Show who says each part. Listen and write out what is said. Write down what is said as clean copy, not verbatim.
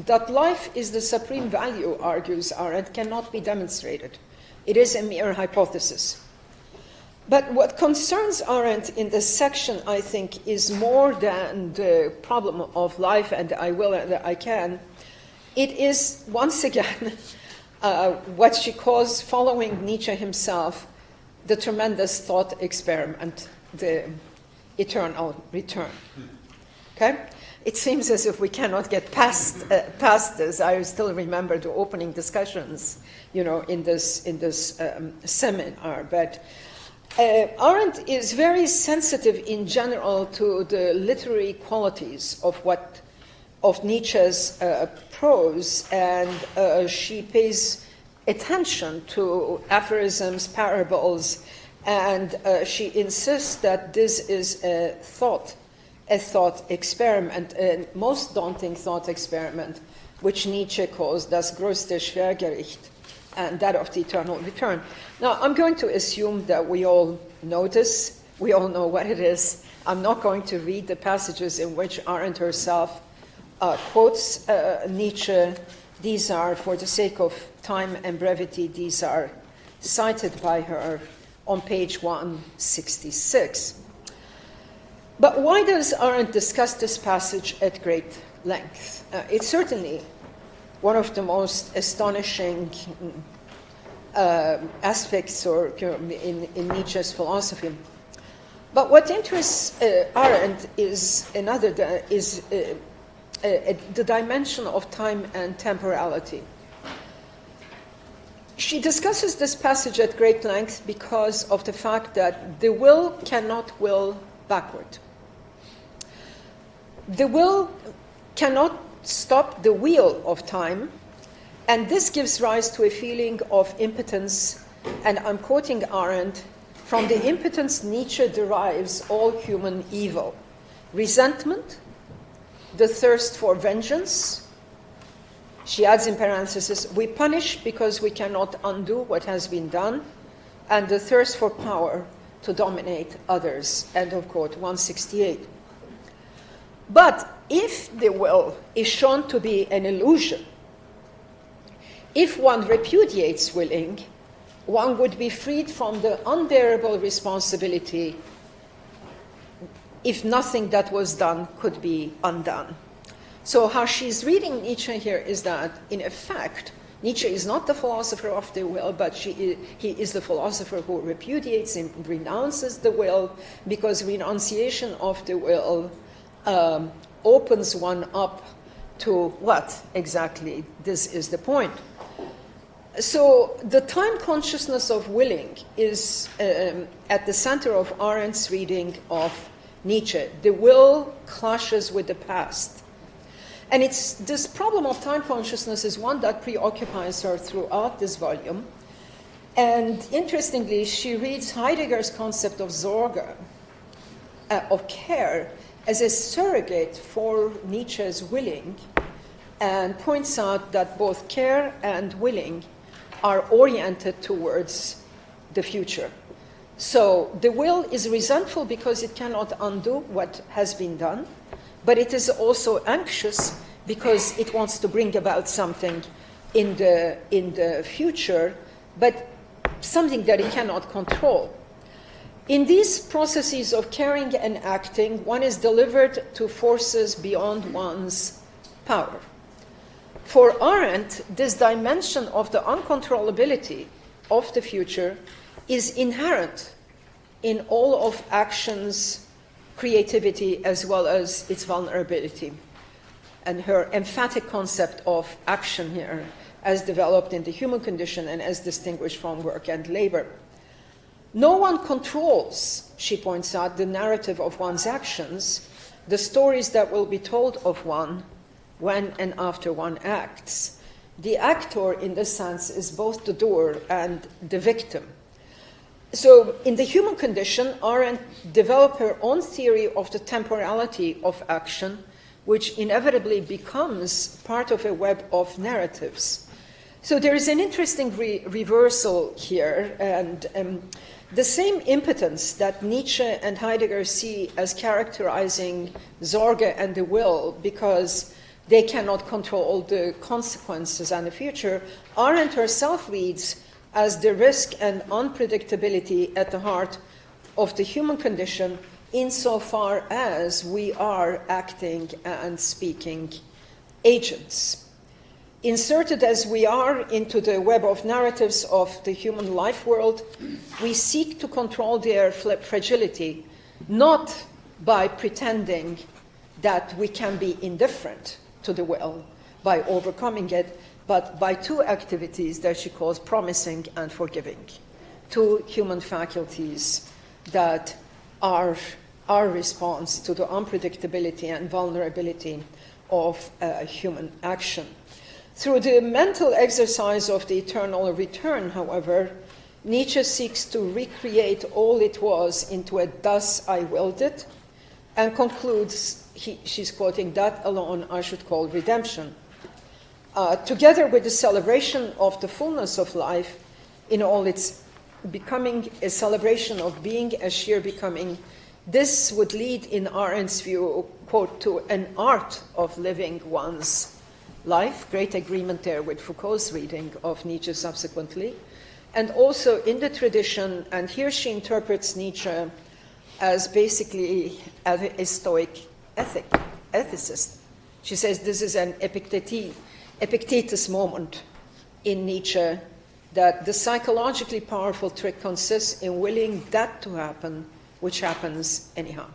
Speaker 1: that life is the supreme value, argues Arendt, cannot be demonstrated. It is a mere hypothesis. But what concerns Arendt in this section, I think, is more than the problem of life and I will and I can. It is, once again, what she calls, following Nietzsche himself, the tremendous thought experiment, the eternal return. Okay? It seems as if we cannot get past this. I still remember the opening discussions, in this seminar. But Arendt is very sensitive in general to the literary qualities of Nietzsche's prose, and she pays attention to aphorisms, parables, and she insists that this is a thought experiment, a most daunting thought experiment, which Nietzsche calls das größte Schwergericht, and that of the eternal return. Now, I'm going to assume that we all know this. We all know what it is. I'm not going to read the passages in which Arendt herself quotes Nietzsche. These are, for the sake of time and brevity, these are cited by her on page 166. But why does Arendt discuss this passage at great length? It's certainly one of the most astonishing aspects in Nietzsche's philosophy. But what interests Arendt is the dimension of time and temporality. She discusses this passage at great length because of the fact that the will cannot will backward. The will cannot stop the wheel of time, and this gives rise to a feeling of impotence, and I'm quoting Arendt, from the impotence Nietzsche derives all human evil, resentment, the thirst for vengeance. She adds in parentheses, we punish because we cannot undo what has been done, and the thirst for power to dominate others, end of quote, 168. But if the will is shown to be an illusion, if one repudiates willing, one would be freed from the unbearable responsibility if nothing that was done could be undone. So how she's reading Nietzsche here is that, in effect, Nietzsche is not the philosopher of the will, but he is the philosopher who repudiates and renounces the will, because renunciation of the will opens one up to what exactly? This is the point. So the time consciousness of willing is at the center of Arendt's reading of Nietzsche. The will clashes with the past. And it's this problem of time consciousness is one that preoccupies her throughout this volume. And interestingly, she reads Heidegger's concept of Sorge, of care, as a surrogate for Nietzsche's willing, and points out that both care and willing are oriented towards the future. So the will is resentful because it cannot undo what has been done, but it is also anxious because it wants to bring about something in the future, but something that it cannot control. In these processes of caring and acting, one is delivered to forces beyond one's power. For Arendt, this dimension of the uncontrollability of the future is inherent in all of action's creativity as well as its vulnerability. And her emphatic concept of action here, as developed in the human condition and as distinguished from work and labor. No one controls, she points out, the narrative of one's actions, the stories that will be told of one when and after one acts. The actor, in this sense, is both the doer and the victim. So in the human condition, Arendt developed her own theory of the temporality of action, which inevitably becomes part of a web of narratives. So there is an interesting reversal here, and the same impotence that Nietzsche and Heidegger see as characterizing Sorge and the will, because they cannot control the consequences and the future, Arendt herself reads as the risk and unpredictability at the heart of the human condition insofar as we are acting and speaking agents. Inserted as we are into the web of narratives of the human life world, we seek to control their fragility, not by pretending that we can be indifferent to the will by overcoming it, but by two activities that she calls promising and forgiving, two human faculties that are our response to the unpredictability and vulnerability of human action. Through the mental exercise of the eternal return, however, Nietzsche seeks to recreate all it was into a "thus I willed it," and concludes, she's quoting, "that alone I should call redemption." Together with the celebration of the fullness of life in all its becoming, a celebration of being as sheer becoming, this would lead, in Arendt's view, quote, to an art of living one's life, great agreement there with Foucault's reading of Nietzsche subsequently, and also in the tradition, and here she interprets Nietzsche as basically a Stoic ethicist. She says this is an Epictetus moment in Nietzsche, that the psychologically powerful trick consists in willing that to happen, which happens anyhow.